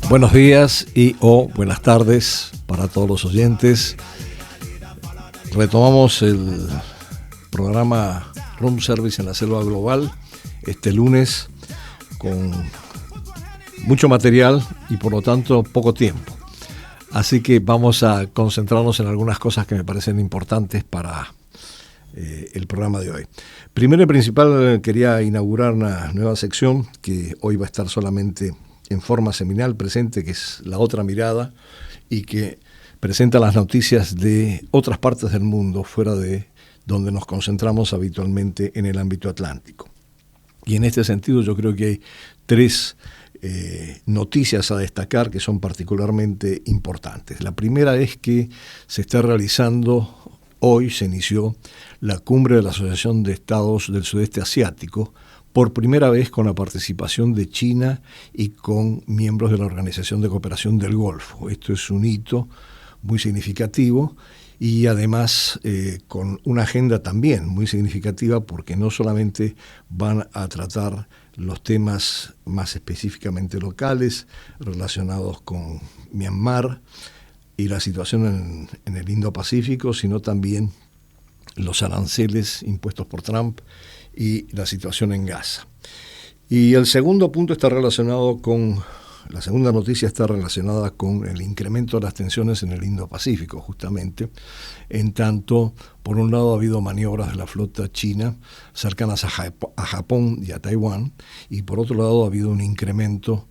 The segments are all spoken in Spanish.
Buenos días y o buenas tardes para todos los oyentes. Retomamos el programa Room Service en la Selva Global este lunes con mucho material y por lo tanto poco tiempo. Así que vamos a concentrarnos en algunas cosas que me parecen importantes para el programa de hoy. Primero y principal, quería inaugurar una nueva sección que hoy va a estar solamente en forma seminal presente, que es La Otra Mirada, y que presenta las noticias de otras partes del mundo fuera de donde nos concentramos habitualmente en el ámbito atlántico. Y en este sentido yo creo que hay tres noticias a destacar que son particularmente importantes. La primera es que se está realizando, hoy se inició la cumbre de la Asociación de Estados del Sudeste Asiático, por primera vez con la participación de China y con miembros de la Organización de Cooperación del Golfo. Esto es un hito muy significativo y además con una agenda también muy significativa, porque no solamente van a tratar los temas más específicamente locales relacionados con Myanmar y la situación en el Indo-Pacífico, sino también los aranceles impuestos por Trump y la situación en Gaza. Y el segundo punto está relacionado con, la segunda noticia está relacionada con el incremento de las tensiones en el Indo-Pacífico, justamente, en tanto, por un lado ha habido maniobras de la flota china cercanas a Japón y a Taiwán, y por otro lado ha habido un incremento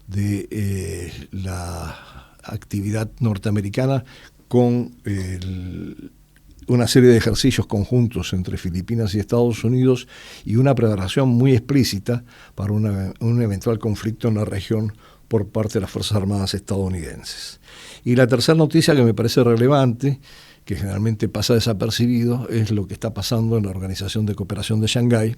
de la actividad norteamericana con una serie de ejercicios conjuntos entre Filipinas y Estados Unidos y una preparación muy explícita para un eventual conflicto en la región por parte de las Fuerzas Armadas estadounidenses. Y la tercera noticia que me parece relevante, que generalmente pasa desapercibido, es lo que está pasando en la Organización de Cooperación de Shanghái,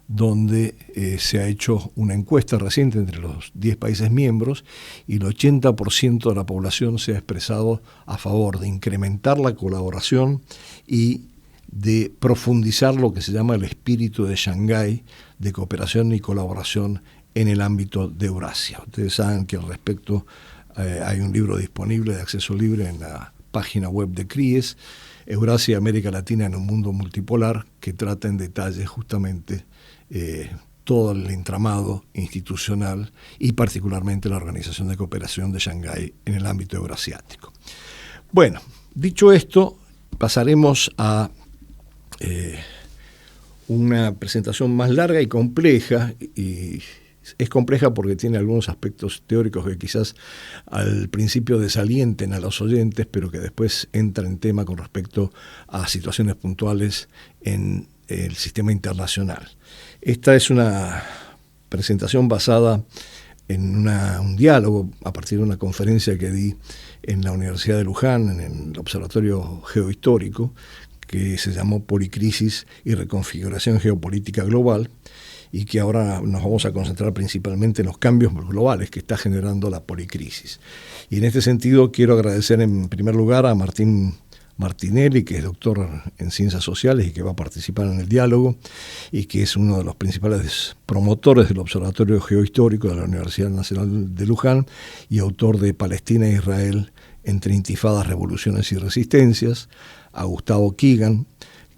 donde se ha hecho una encuesta reciente entre los 10 países miembros y el 80% de la población se ha expresado a favor de incrementar la colaboración y de profundizar lo que se llama el espíritu de Shanghái de cooperación y colaboración en el ámbito de Eurasia. Ustedes saben que al respecto hay un libro disponible de acceso libre en la página web de CRIES, Eurasia y América Latina en un mundo multipolar, que trata en detalle justamente todo el entramado institucional y particularmente la Organización de Cooperación de Shanghái en el ámbito eurasiático. Bueno, dicho esto, pasaremos a una presentación más larga y compleja, y es compleja porque tiene algunos aspectos teóricos que quizás al principio desalienten a los oyentes, pero que después entra en tema con respecto a situaciones puntuales en el sistema internacional. Esta es una presentación basada en un diálogo a partir de una conferencia que di en la Universidad de Luján, en el Observatorio Geohistórico, que se llamó Policrisis y Reconfiguración Geopolítica Global, y que ahora nos vamos a concentrar principalmente en los cambios globales que está generando la policrisis. Y en este sentido quiero agradecer en primer lugar a Martín Martinelli, que es doctor en Ciencias Sociales y que va a participar en el diálogo, y que es uno de los principales promotores del Observatorio Geohistórico de la Universidad Nacional de Luján y autor de Palestina e Israel entre intifadas, revoluciones y resistencias, a Gustavo Keegan,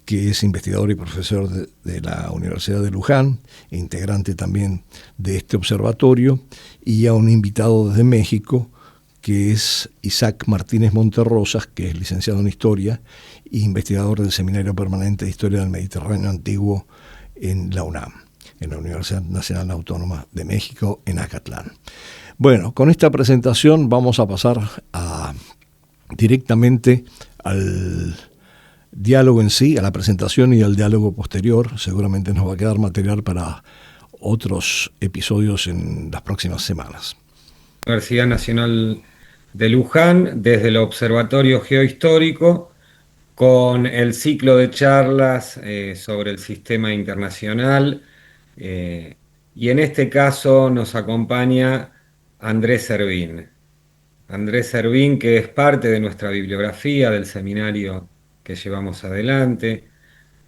que es investigador y profesor de la Universidad de Luján, e integrante también de este observatorio, y a un invitado desde México, que es Isaac Martínez Monterrosas, que es licenciado en Historia e investigador del Seminario Permanente de Historia del Mediterráneo Antiguo en la UNAM, en la Universidad Nacional Autónoma de México, en Acatlán. Bueno, con esta presentación vamos a pasar directamente al diálogo en sí, a la presentación y al diálogo posterior. Seguramente nos va a quedar material para otros episodios en las próximas semanas. Universidad Nacional de Luján, desde el Observatorio Geohistórico, con el ciclo de charlas sobre el sistema internacional. Y en este caso nos acompaña Andrés Servín. Andrés Servín, que es parte de nuestra bibliografía del seminario que llevamos adelante,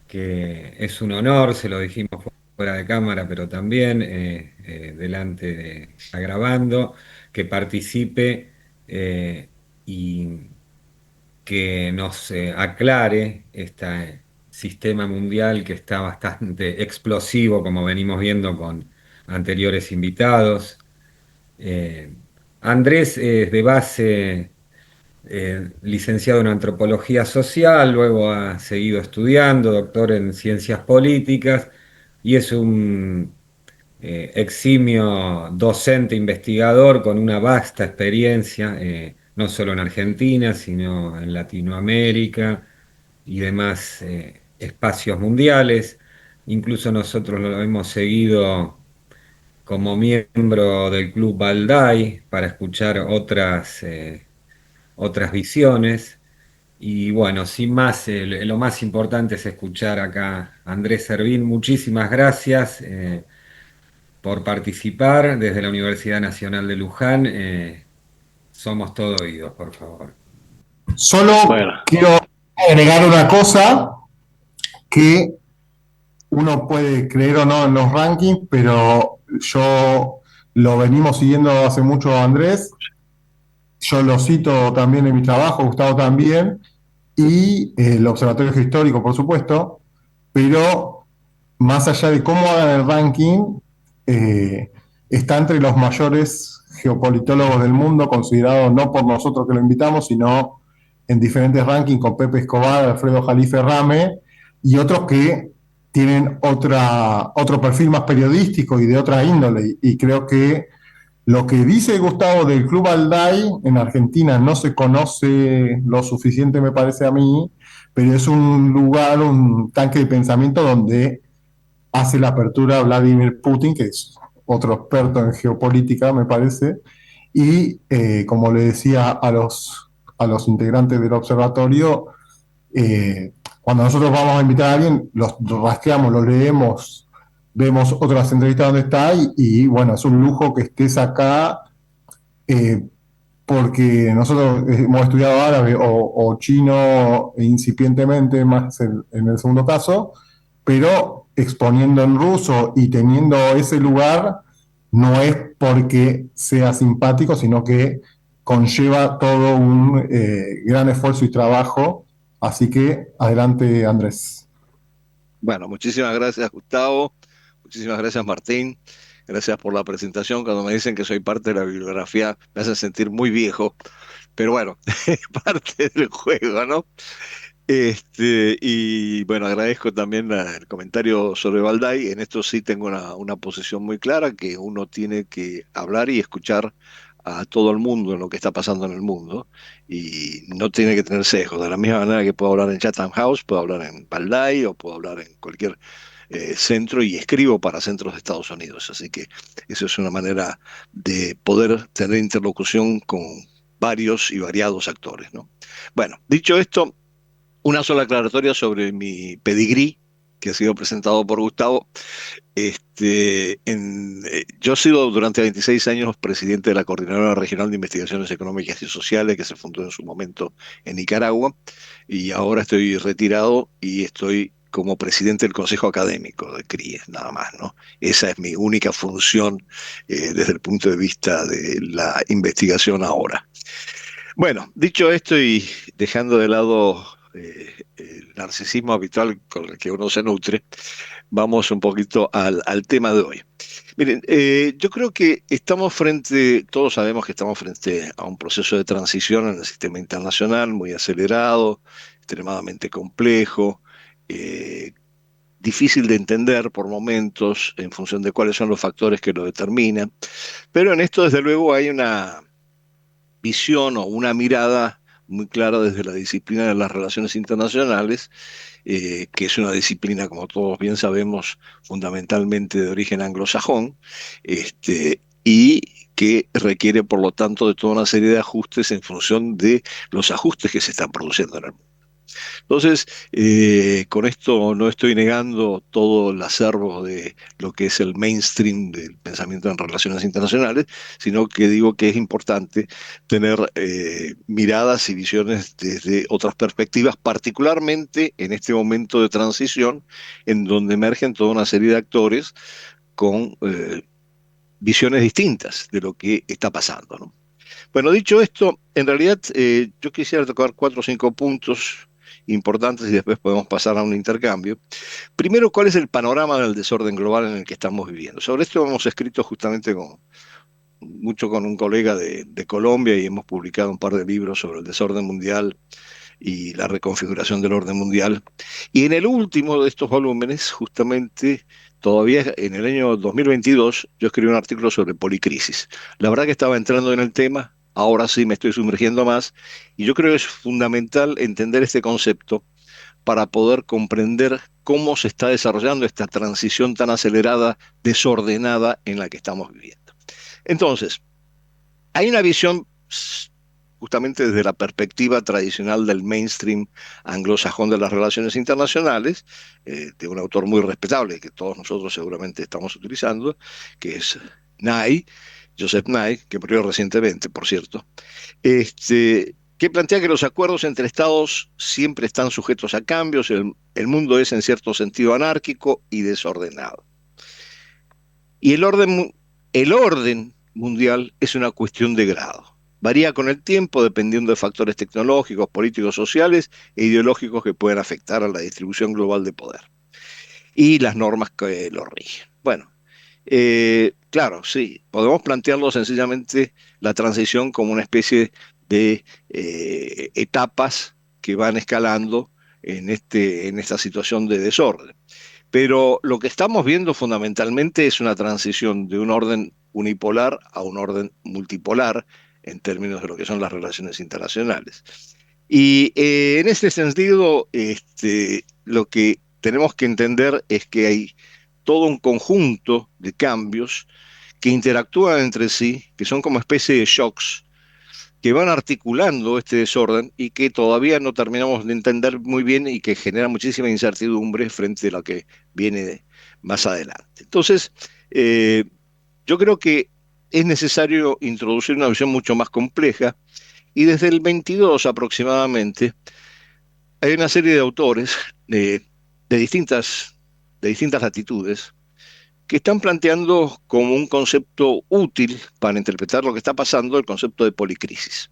que es un honor, se lo dijimos fuera de cámara, pero también delante de, ya grabando, que participe y que nos aclare este sistema mundial que está bastante explosivo, como venimos viendo con anteriores invitados. Eh, Andrés es de base licenciado en antropología social, luego ha seguido estudiando, doctor en ciencias políticas y es un eximio docente investigador con una vasta experiencia, no solo en Argentina, sino en Latinoamérica y demás espacios mundiales. Incluso nosotros lo hemos seguido como miembro del Club Balday para escuchar otras visiones. Y bueno, sin más, lo más importante es escuchar acá a Andrés Servín. Muchísimas gracias por participar desde la Universidad Nacional de Luján. Somos todo oídos, por favor. Solo quiero agregar una cosa que uno puede creer o no en los rankings, pero yo lo venimos siguiendo hace mucho a Andrés. Yo lo cito también en mi trabajo, Gustavo también, y el Observatorio Geohistórico, por supuesto, pero más allá de cómo hagan el ranking, eh, está entre los mayores geopolitólogos del mundo, considerado no por nosotros que lo invitamos, sino en diferentes rankings con Pepe Escobar, Alfredo Jalife Rame y otros que tienen otro perfil más periodístico y de otra índole. Y creo que lo que dice Gustavo del Club Alday en Argentina no se conoce lo suficiente, me parece a mí, pero es un lugar, un tanque de pensamiento donde hace la apertura Vladimir Putin, que es otro experto en geopolítica, me parece, y como le decía a los integrantes del observatorio, cuando nosotros vamos a invitar a alguien, los rastreamos, los leemos, vemos otras entrevistas donde está y bueno, es un lujo que estés acá eh, porque nosotros hemos estudiado árabe o chino incipientemente, más en el segundo caso, pero exponiendo en ruso y teniendo ese lugar no es porque sea simpático, sino que conlleva todo un gran esfuerzo y trabajo. Así que adelante, Andrés. Bueno, muchísimas gracias, Gustavo. Muchísimas gracias, Martín. Gracias por la presentación. Cuando me dicen que soy parte de la bibliografía, me hacen sentir muy viejo. Pero bueno, es parte del juego, ¿no? Y bueno, agradezco también el comentario sobre Balday. En esto sí tengo una posición muy clara, que uno tiene que hablar y escuchar a todo el mundo en lo que está pasando en el mundo y no tiene que tener sesgos. De la misma manera que puedo hablar en Chatham House, puedo hablar en Balday o puedo hablar en cualquier centro y escribo para centros de Estados Unidos. Así que eso es una manera de poder tener interlocución con varios y variados actores, ¿no? Bueno, dicho esto, una sola aclaratoria sobre mi pedigrí, que ha sido presentado por Gustavo. Yo he sido durante 26 años presidente de la Coordinadora Regional de Investigaciones Económicas y Sociales, que se fundó en su momento en Nicaragua, y ahora estoy retirado y estoy como presidente del Consejo Académico de CRIE, nada más, ¿no? Esa es mi única función desde el punto de vista de la investigación ahora. Bueno, dicho esto y dejando de lado el narcisismo habitual con el que uno se nutre, vamos un poquito al tema de hoy. Miren, yo creo que todos sabemos que estamos frente a un proceso de transición en el sistema internacional muy acelerado, extremadamente complejo, eh, difícil de entender por momentos en función de cuáles son los factores que lo determinan, pero en esto desde luego hay una visión o una mirada muy clara desde la disciplina de las relaciones internacionales, que es una disciplina, como todos bien sabemos, fundamentalmente de origen anglosajón, y que requiere, por lo tanto, de toda una serie de ajustes en función de los ajustes que se están produciendo en el mundo. Entonces, con esto no estoy negando todo el acervo de lo que es el mainstream del pensamiento en relaciones internacionales, sino que digo que es importante tener miradas y visiones desde otras perspectivas, particularmente en este momento de transición, en donde emergen toda una serie de actores con visiones distintas de lo que está pasando, ¿no? Bueno, dicho esto, en realidad yo quisiera tocar 4 o 5 puntos importantes y después podemos pasar a un intercambio. Primero, ¿cuál es el panorama del desorden global en el que estamos viviendo? Sobre esto hemos escrito justamente mucho con un colega de Colombia y hemos publicado un par de libros sobre el desorden mundial y la reconfiguración del orden mundial. Y en el último de estos volúmenes, justamente, todavía en el año 2022, yo escribí un artículo sobre policrisis. La verdad que estaba entrando en el tema, ahora sí me estoy sumergiendo más, y yo creo que es fundamental entender este concepto para poder comprender cómo se está desarrollando esta transición tan acelerada, desordenada en la que estamos viviendo. Entonces, hay una visión justamente desde la perspectiva tradicional del mainstream anglosajón de las relaciones internacionales, de un autor muy respetable que todos nosotros seguramente estamos utilizando, que es Nye, Joseph Nye, que murió recientemente, por cierto, que plantea que los acuerdos entre estados siempre están sujetos a cambios, el mundo es en cierto sentido anárquico y desordenado. Y el orden mundial es una cuestión de grado. Varía con el tiempo dependiendo de factores tecnológicos, políticos, sociales e ideológicos que pueden afectar a la distribución global de poder y las normas que lo rigen. Bueno, claro, sí, podemos plantearlo sencillamente la transición como una especie de etapas que van escalando en esta situación de desorden. Pero lo que estamos viendo fundamentalmente es una transición de un orden unipolar a un orden multipolar en términos de lo que son las relaciones internacionales. Y en ese sentido, lo que tenemos que entender es que hay todo un conjunto de cambios que interactúan entre sí, que son como especie de shocks, que van articulando este desorden y que todavía no terminamos de entender muy bien y que genera muchísima incertidumbre frente a lo que viene más adelante. Entonces, eh, yo creo que es necesario introducir una visión mucho más compleja y desde el 22 aproximadamente hay una serie de autores de distintas, de distintas latitudes que están planteando como un concepto útil para interpretar lo que está pasando el concepto de policrisis.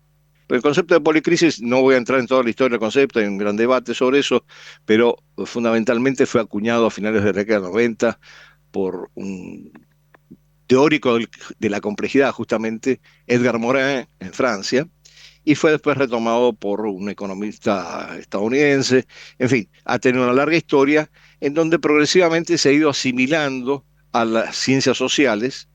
El concepto de policrisis, no voy a entrar en toda la historia del concepto, hay un gran debate sobre eso, pero fundamentalmente fue acuñado a finales de la década de 90 por un teórico de la complejidad, justamente Edgar Morin, en Francia, y fue después retomado por un economista estadounidense. En fin, ha tenido una larga historia en donde progresivamente se ha ido asimilando a las ciencias sociales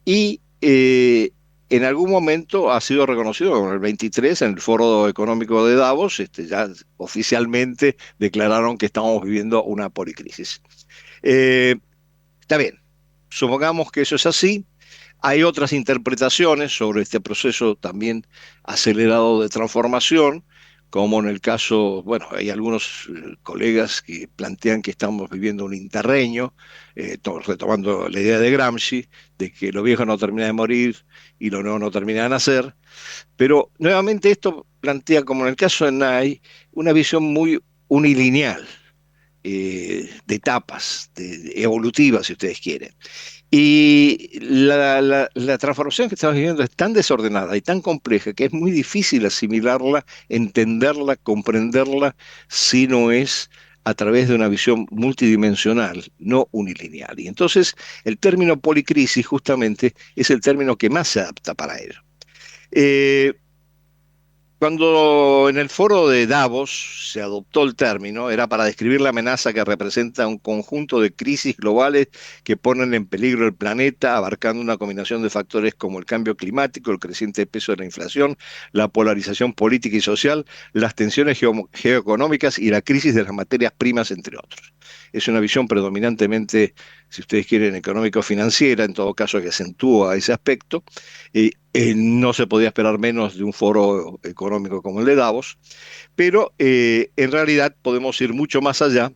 y en algún momento ha sido reconocido en el 23 en el Foro Económico de Davos, ya oficialmente declararon que estamos viviendo una policrisis. Está bien, supongamos que eso es así. Hay otras interpretaciones sobre este proceso también acelerado de transformación, como en el caso, bueno, hay algunos colegas que plantean que estamos viviendo un interreño, retomando la idea de Gramsci, de que lo viejo no termina de morir y lo nuevo no termina de nacer, pero nuevamente esto plantea, como en el caso de Nye, una visión muy unilineal, de etapas, evolutivas, si ustedes quieren. Y la transformación que estamos viviendo es tan desordenada y tan compleja que es muy difícil asimilarla, entenderla, comprenderla, si no es a través de una visión multidimensional, no unilineal. Y entonces el término policrisis justamente es el término que más se adapta para ello. Eh, Cuando en el foro de Davos se adoptó el término, era para describir la amenaza que representa un conjunto de crisis globales que ponen en peligro el planeta, abarcando una combinación de factores como el cambio climático, el creciente peso de la inflación, la polarización política y social, las tensiones geoeconómicas y la crisis de las materias primas, entre otros. Es una visión predominantemente, si ustedes quieren, económico-financiera, en todo caso que acentúa ese aspecto. No se podía esperar menos de un foro económico como el de Davos, pero en realidad podemos ir mucho más allá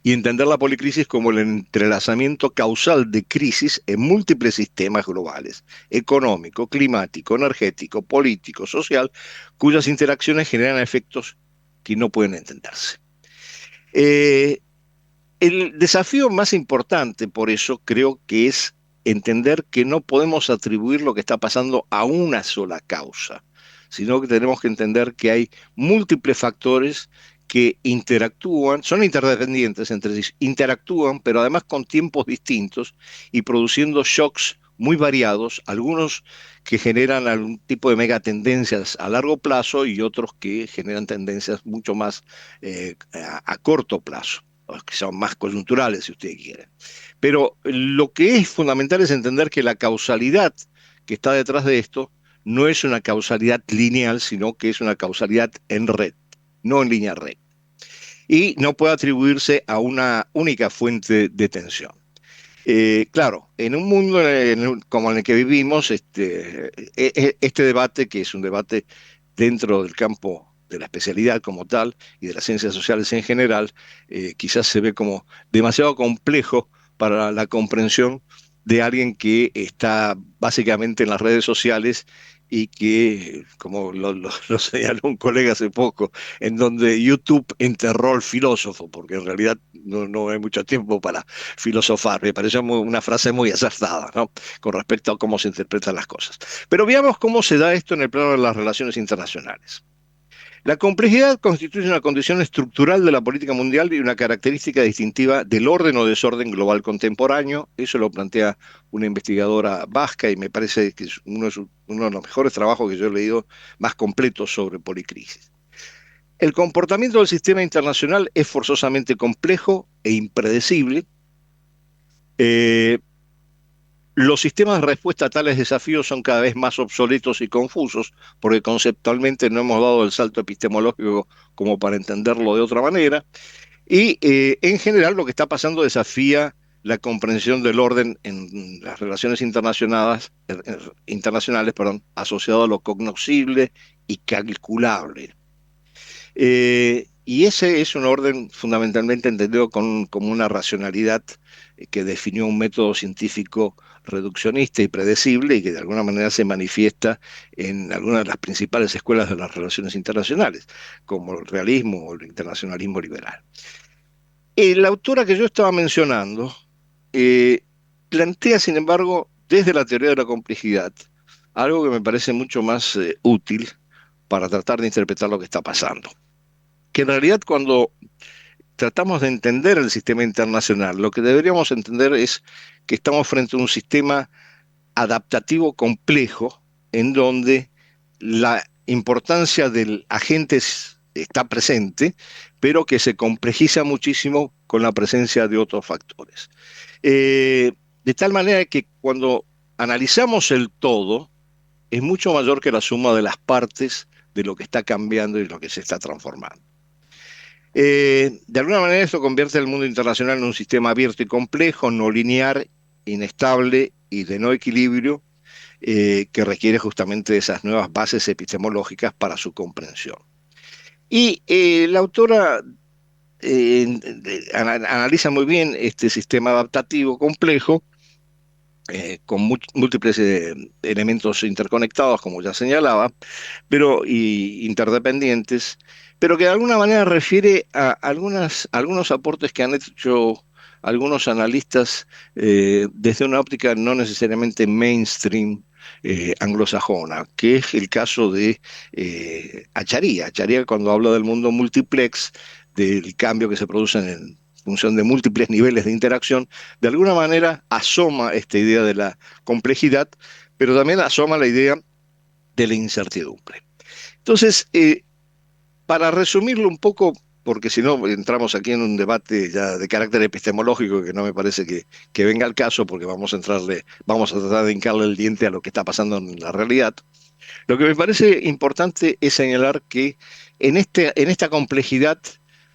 y entender la policrisis como el entrelazamiento causal de crisis en múltiples sistemas globales, económico, climático, energético, político, social, cuyas interacciones generan efectos que no pueden entenderse. El desafío más importante, por eso, creo que es entender que no podemos atribuir lo que está pasando a una sola causa, sino que tenemos que entender que hay múltiples factores que interactúan, son interdependientes entre sí, interactúan, pero además con tiempos distintos y produciendo shocks muy variados, algunos que generan algún tipo de megatendencias a largo plazo y otros que generan tendencias mucho más a corto plazo, o que son más coyunturales, si usted quiere. Pero lo que es fundamental es entender que la causalidad que está detrás de esto no es una causalidad lineal, sino que es una causalidad en red, no en línea recta. Y no puede atribuirse a una única fuente de tensión. Claro, en un mundo como en el que vivimos, este debate, que es un debate dentro del campo de la especialidad como tal y de las ciencias sociales en general, quizás se ve como demasiado complejo para la comprensión de alguien que está básicamente en las redes sociales y que, como lo señaló un colega hace poco, en donde YouTube enterró al filósofo, porque en realidad no hay mucho tiempo para filosofar. Me parece una frase muy acertada, ¿no? Con respecto a cómo se interpretan las cosas. Pero veamos cómo se da esto en el plano de las relaciones internacionales. La complejidad constituye una condición estructural de la política mundial y una característica distintiva del orden o desorden global contemporáneo. Eso lo plantea una investigadora vasca y me parece que es uno de los mejores trabajos que yo he leído más completos sobre policrisis. El comportamiento del sistema internacional es forzosamente complejo e impredecible. Los sistemas de respuesta a tales desafíos son cada vez más obsoletos y confusos, porque conceptualmente no hemos dado el salto epistemológico como para entenderlo de otra manera. Y en general lo que está pasando desafía la comprensión del orden en las relaciones internacionales, asociado a lo cognoscible y calculable. Y ese es un orden fundamentalmente entendido como una racionalidad que definió un método científico reduccionista y predecible y que de alguna manera se manifiesta en algunas de las principales escuelas de las relaciones internacionales, como el realismo o el internacionalismo liberal. La autora que yo estaba mencionando plantea, sin embargo, desde la teoría de la complejidad, algo que me parece mucho más útil para tratar de interpretar lo que está pasando. Que en realidad cuando tratamos de entender el sistema internacional, lo que deberíamos entender es que estamos frente a un sistema adaptativo complejo en donde la importancia del agente está presente, pero que se complejiza muchísimo con la presencia de otros factores. De tal manera que cuando analizamos el todo, es mucho mayor que la suma de las partes de lo que está cambiando y lo que se está transformando. De alguna manera esto convierte el mundo internacional en un sistema abierto y complejo, no lineal, inestable y de no equilibrio, que requiere justamente de esas nuevas bases epistemológicas para su comprensión. Y la autora analiza muy bien este sistema adaptativo complejo, con múltiples elementos interconectados, como ya señalaba, y interdependientes, pero que de alguna manera refiere a algunos aportes que han hecho algunos analistas desde una óptica no necesariamente mainstream anglosajona, que es el caso de Acharya. Acharya, cuando habla del mundo multiplex, del cambio que se produce en función de múltiples niveles de interacción, de alguna manera asoma esta idea de la complejidad, pero también asoma la idea de la incertidumbre. Entonces, para resumirlo un poco, porque si no entramos aquí en un debate ya de carácter epistemológico que no me parece que venga al caso, porque vamos a tratar de hincarle el diente a lo que está pasando en la realidad. Lo que me parece importante es señalar que en esta complejidad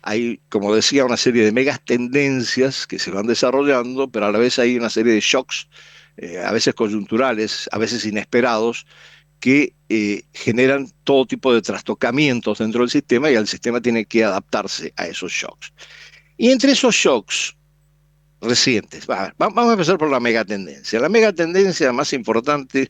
hay, como decía, una serie de megas tendencias que se van desarrollando, pero a la vez hay una serie de shocks, a veces coyunturales, a veces inesperados, que generan todo tipo de trastocamientos dentro del sistema y el sistema tiene que adaptarse a esos shocks. Y entre esos shocks recientes, vamos a empezar por la megatendencia. La megatendencia más importante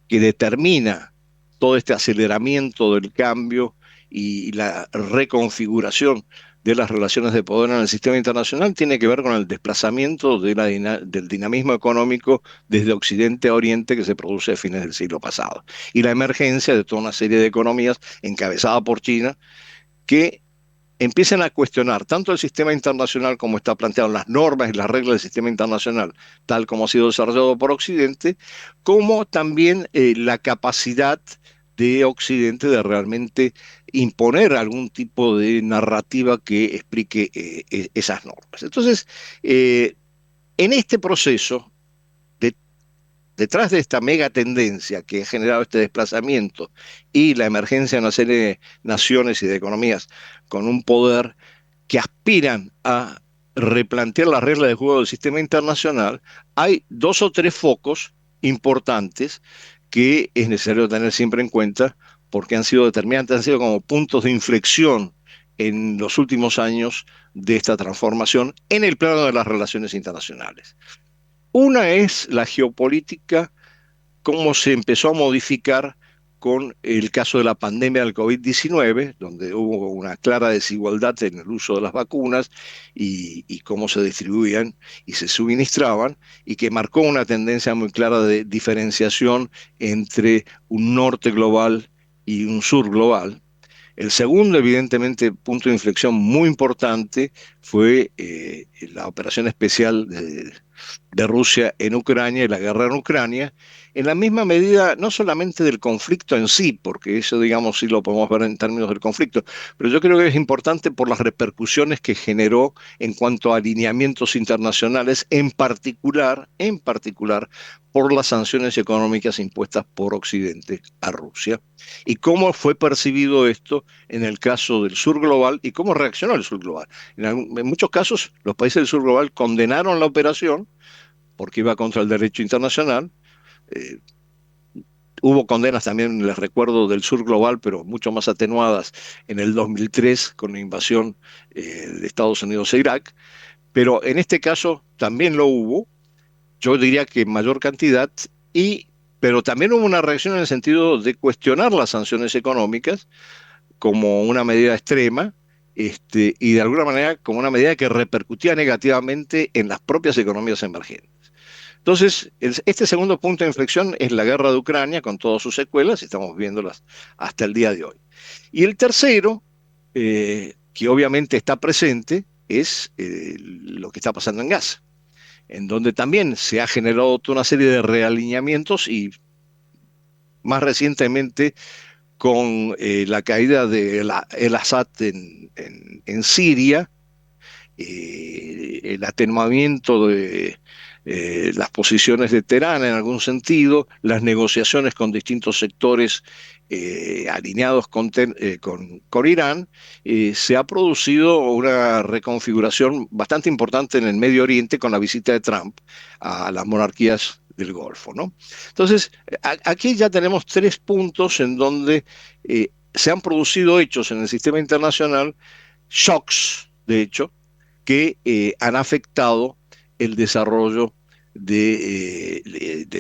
que determina todo este aceleramiento del cambio y la reconfiguración de las relaciones de poder en el sistema internacional tiene que ver con el desplazamiento del dinamismo económico desde Occidente a Oriente que se produce a fines del siglo pasado y la emergencia de toda una serie de economías encabezada por China que empiezan a cuestionar tanto el sistema internacional como está planteado en las normas y las reglas del sistema internacional, tal como ha sido desarrollado por Occidente, como también la capacidad de Occidente de realmente imponer algún tipo de narrativa que explique esas normas. Entonces, en este proceso, de- detrás de esta mega tendencia que ha generado este desplazamiento y la emergencia de una serie de naciones y de economías con un poder que aspiran a replantear las reglas de juego del sistema internacional, hay dos o tres focos importantes que es necesario tener siempre en cuenta porque han sido determinantes, han sido como puntos de inflexión en los últimos años de esta transformación en el plano de las relaciones internacionales. Una es la geopolítica, cómo se empezó a modificar con el caso de la pandemia del COVID-19, donde hubo una clara desigualdad en el uso de las vacunas y cómo se distribuían y se suministraban, y que marcó una tendencia muy clara de diferenciación entre un norte global y un sur global. El segundo, evidentemente, punto de inflexión muy importante fue la operación especial de Rusia en Ucrania y la guerra en Ucrania, en la misma medida no solamente del conflicto en sí, porque eso, digamos, sí lo podemos ver en términos del conflicto, pero yo creo que es importante por las repercusiones que generó en cuanto a alineamientos internacionales, en particular, por las sanciones económicas impuestas por Occidente a Rusia. ¿Y cómo fue percibido esto en el caso del sur global y cómo reaccionó el sur global? En muchos casos, los países del sur global condenaron la operación porque iba contra el derecho internacional. Eh, Hubo condenas también, les recuerdo, del sur global, pero mucho más atenuadas en el 2003 con la invasión de Estados Unidos a Irak. Pero en este caso también lo hubo, yo diría que en mayor cantidad, pero también hubo una reacción en el sentido de cuestionar las sanciones económicas como una medida extrema, y de alguna manera como una medida que repercutía negativamente en las propias economías emergentes. Entonces, este segundo punto de inflexión es la guerra de Ucrania con todas sus secuelas, y estamos viéndolas hasta el día de hoy. Y el tercero, que obviamente está presente, es lo que está pasando en Gaza, en donde también se ha generado toda una serie de realineamientos y más recientemente con la caída de el Assad en Siria, el atenuamiento de las posiciones de Teherán en algún sentido, las negociaciones con distintos sectores alineados con Irán, se ha producido una reconfiguración bastante importante en el Medio Oriente con la visita de Trump a las monarquías del Golfo, ¿no? Entonces, aquí ya tenemos tres puntos en donde se han producido hechos en el sistema internacional, shocks, de hecho, que han afectado el desarrollo del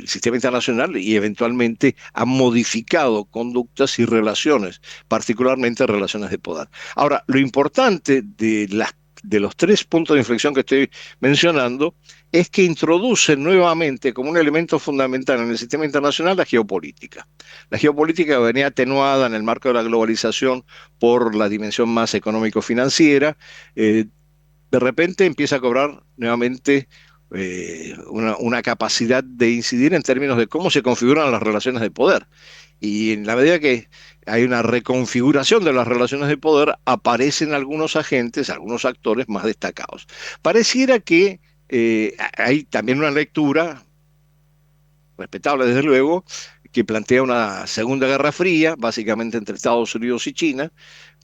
sistema internacional y eventualmente han modificado conductas y relaciones, particularmente relaciones de poder. Ahora, lo importante de los tres puntos de inflexión que estoy mencionando es que introducen nuevamente como un elemento fundamental en el sistema internacional la geopolítica. La geopolítica venía atenuada en el marco de la globalización por la dimensión más económico-financiera. De repente empieza a cobrar nuevamente una capacidad de incidir en términos de cómo se configuran las relaciones de poder. Y en la medida que hay una reconfiguración de las relaciones de poder, aparecen algunos agentes, algunos actores más destacados. Pareciera que hay también una lectura respetable, desde luego, que plantea una Segunda Guerra Fría, básicamente entre Estados Unidos y China,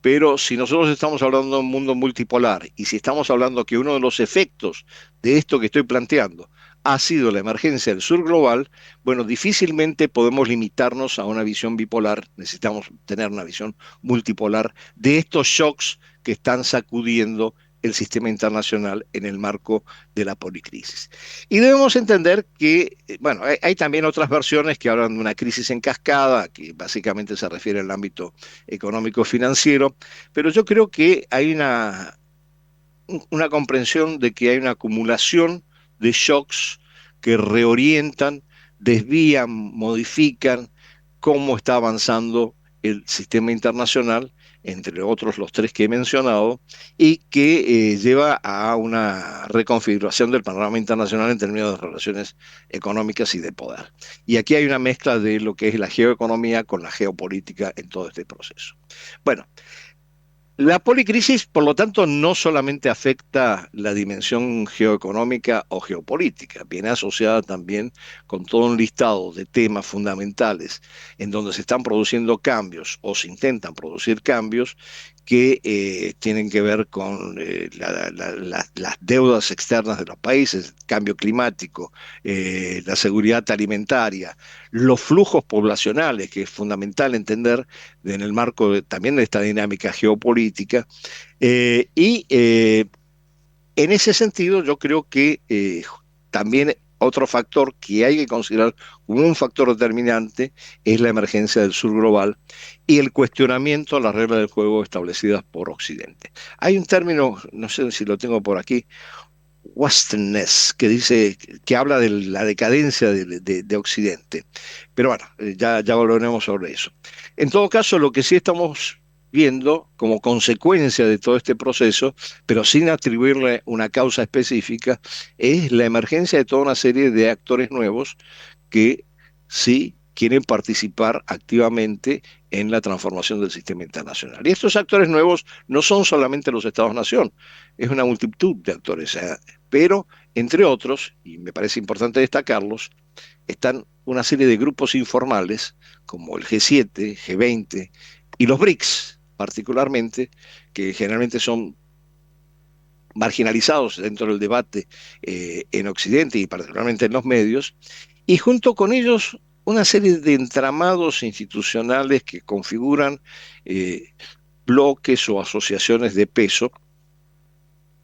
pero si nosotros estamos hablando de un mundo multipolar y si estamos hablando que uno de los efectos de esto que estoy planteando ha sido la emergencia del sur global, bueno, difícilmente podemos limitarnos a una visión bipolar, necesitamos tener una visión multipolar de estos shocks que están sacudiendo el sistema internacional en el marco de la policrisis. Y debemos entender que, bueno, hay también otras versiones que hablan de una crisis en cascada, que básicamente se refiere al ámbito económico-financiero, pero yo creo que hay una comprensión de que hay una acumulación de shocks que reorientan, desvían, modifican cómo está avanzando el sistema internacional, entre otros los tres que he mencionado, y que lleva a una reconfiguración del panorama internacional en términos de relaciones económicas y de poder. Y aquí hay una mezcla de lo que es la geoeconomía con la geopolítica en todo este proceso. Bueno, la policrisis, por lo tanto, no solamente afecta la dimensión geoeconómica o geopolítica, viene asociada también con todo un listado de temas fundamentales en donde se están produciendo cambios o se intentan producir cambios que tienen que ver con las deudas externas de los países, el cambio climático, la seguridad alimentaria, los flujos poblacionales, que es fundamental entender en el marco también de esta dinámica geopolítica. En ese sentido, yo creo que también otro factor que hay que considerar como un factor determinante es la emergencia del sur global y el cuestionamiento a las reglas del juego establecidas por Occidente. Hay un término, no sé si lo tengo por aquí, Westernness, que dice, que habla de la decadencia de Occidente. Pero bueno, ya volveremos sobre eso. En todo caso, lo que sí estamos viendo como consecuencia de todo este proceso, pero sin atribuirle una causa específica, es la emergencia de toda una serie de actores nuevos que sí quieren participar activamente en la transformación del sistema internacional. Y estos actores nuevos no son solamente los Estados-nación, es una multitud de actores, pero entre otros, y me parece importante destacarlos, están una serie de grupos informales como el G7, G20 y los BRICS, particularmente, que generalmente son marginalizados dentro del debate en Occidente y particularmente en los medios, y junto con ellos una serie de entramados institucionales que configuran bloques o asociaciones de peso,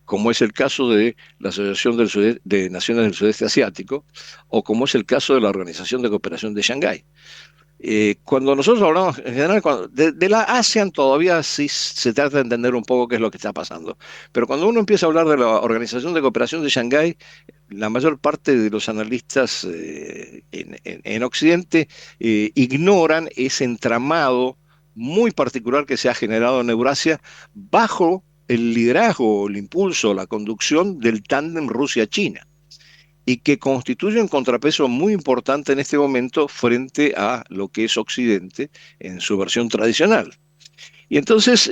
como es el caso de la Asociación de Naciones del Sudeste Asiático, o como es el caso de la Organización de Cooperación de Shanghái. Cuando nosotros hablamos, en general, de la ASEAN todavía sí se trata de entender un poco qué es lo que está pasando. Pero cuando uno empieza a hablar de la Organización de Cooperación de Shanghái, la mayor parte de los analistas en Occidente ignoran ese entramado muy particular que se ha generado en Eurasia bajo el liderazgo, el impulso, la conducción del tándem Rusia-China y que constituye un contrapeso muy importante en este momento frente a lo que es Occidente en su versión tradicional. Y entonces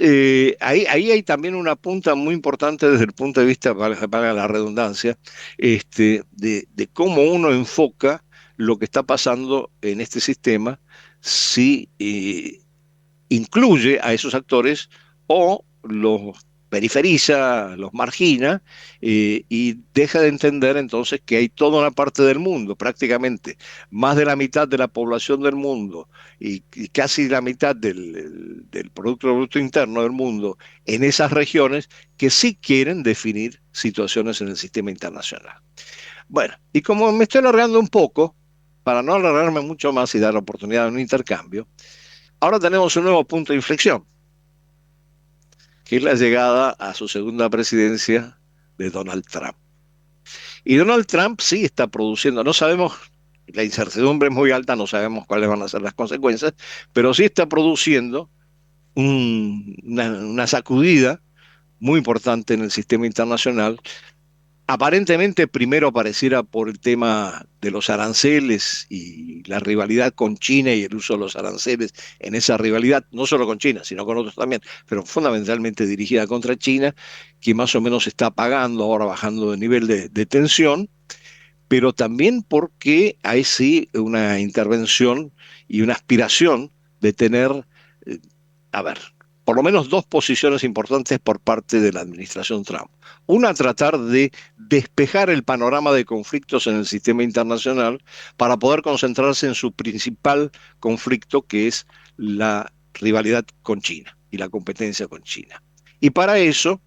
ahí hay también una punta muy importante desde el punto de vista, para la redundancia, de cómo uno enfoca lo que está pasando en este sistema, si incluye a esos actores o los periferiza, los margina y deja de entender entonces que hay toda una parte del mundo, prácticamente más de la mitad de la población del mundo y casi la mitad del Producto Bruto Interno del mundo en esas regiones que sí quieren definir situaciones en el sistema internacional. Bueno, y como me estoy alargando un poco, para no alargarme mucho más y dar la oportunidad de un intercambio, ahora tenemos un nuevo punto de inflexión, que es la llegada a su segunda presidencia de Donald Trump. Y Donald Trump sí está produciendo, no sabemos, la incertidumbre es muy alta, no sabemos cuáles van a ser las consecuencias, pero sí está produciendo una sacudida muy importante en el sistema internacional. Aparentemente primero pareciera por el tema de los aranceles y la rivalidad con China y el uso de los aranceles en esa rivalidad, no solo con China, sino con otros también, pero fundamentalmente dirigida contra China, que más o menos está pagando, ahora bajando de nivel de tensión, pero también porque hay sí una intervención y una aspiración de tener, eh, a ver, por lo menos dos posiciones importantes por parte de la administración Trump. Una, tratar de despejar el panorama de conflictos en el sistema internacional para poder concentrarse en su principal conflicto, que es la rivalidad con China y la competencia con China. Y para eso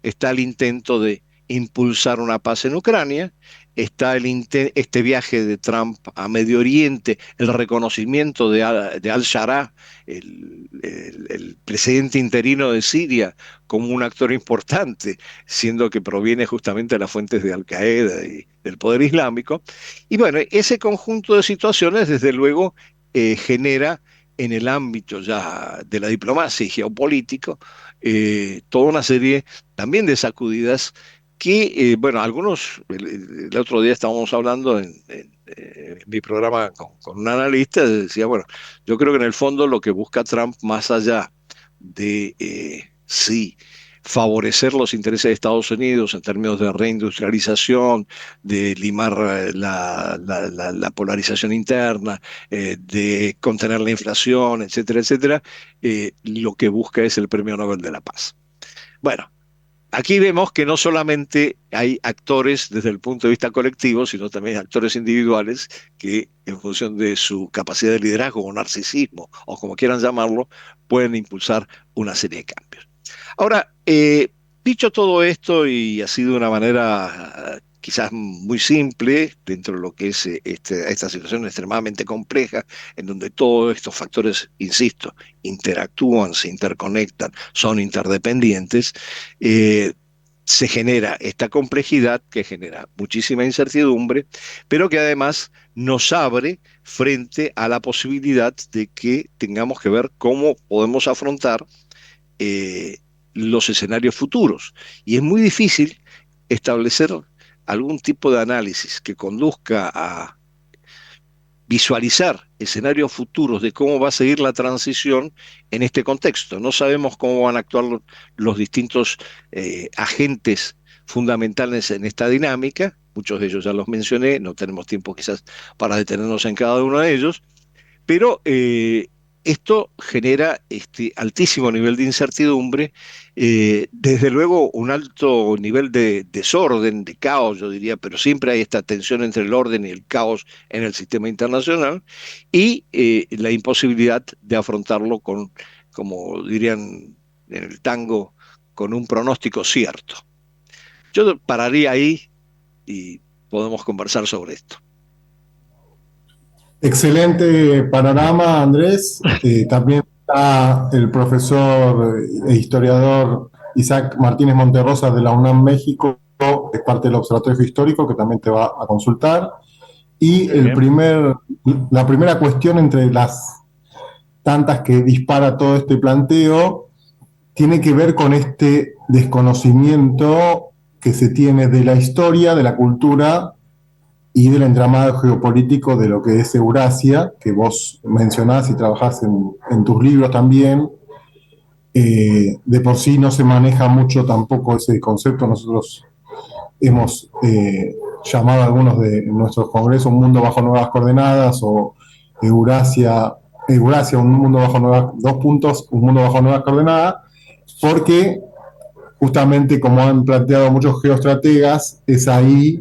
está el intento de impulsar una paz en Ucrania está este viaje de Trump a Medio Oriente, el reconocimiento de al-Sharaa, el presidente interino de Siria, como un actor importante, siendo que proviene justamente de las fuentes de Al-Qaeda y del poder islámico. Y bueno, ese conjunto de situaciones, desde luego, genera en el ámbito ya de la diplomacia y geopolítico toda una serie también de sacudidas que, bueno, algunos, el otro día estábamos hablando en mi programa con un analista, decía, bueno, yo creo que en el fondo lo que busca Trump, más allá de sí favorecer los intereses de Estados Unidos en términos de reindustrialización, de limar la polarización interna, de contener la inflación, etcétera, etcétera, lo que busca es el Premio Nobel de la Paz. Bueno, aquí vemos que no solamente hay actores desde el punto de vista colectivo, sino también actores individuales que, en función de su capacidad de liderazgo o narcisismo, o como quieran llamarlo, pueden impulsar una serie de cambios. Ahora, dicho todo esto, y así de una manera quizás muy simple, dentro de lo que es esta situación extremadamente compleja, en donde todos estos factores, insisto, interactúan, se interconectan, son interdependientes, eh, se genera esta complejidad que genera muchísima incertidumbre, pero que además nos abre frente a la posibilidad de que tengamos que ver cómo podemos afrontar eh, los escenarios futuros. Y es muy difícil establecer algún tipo de análisis que conduzca a visualizar escenarios futuros de cómo va a seguir la transición en este contexto. No sabemos cómo van a actuar los distintos agentes fundamentales en esta dinámica. Muchos de ellos ya los mencioné, no tenemos tiempo quizás para detenernos en cada uno de ellos, pero esto genera este altísimo nivel de incertidumbre, desde luego un alto nivel de desorden, de caos, yo diría, pero siempre hay esta tensión entre el orden y el caos en el sistema internacional, y la imposibilidad de afrontarlo con, como dirían en el tango, con un pronóstico cierto. Yo pararía ahí y podemos conversar sobre esto. Excelente panorama, Andrés. También está el profesor e historiador Isaac Martínez Monterrosa de la UNAM México, que es parte del Observatorio Histórico, que también te va a consultar. Y la primera cuestión entre las tantas que dispara todo este planteo tiene que ver con este desconocimiento que se tiene de la historia, de la cultura y del entramado geopolítico de lo que es Eurasia, que vos mencionás y trabajás en tus libros también. De por sí no se maneja mucho tampoco ese concepto. Nosotros hemos llamado a algunos de nuestros congresos un mundo bajo nuevas coordenadas, o Eurasia, un mundo bajo un mundo bajo nuevas coordenadas, porque justamente, como han planteado muchos geoestrategas, es ahí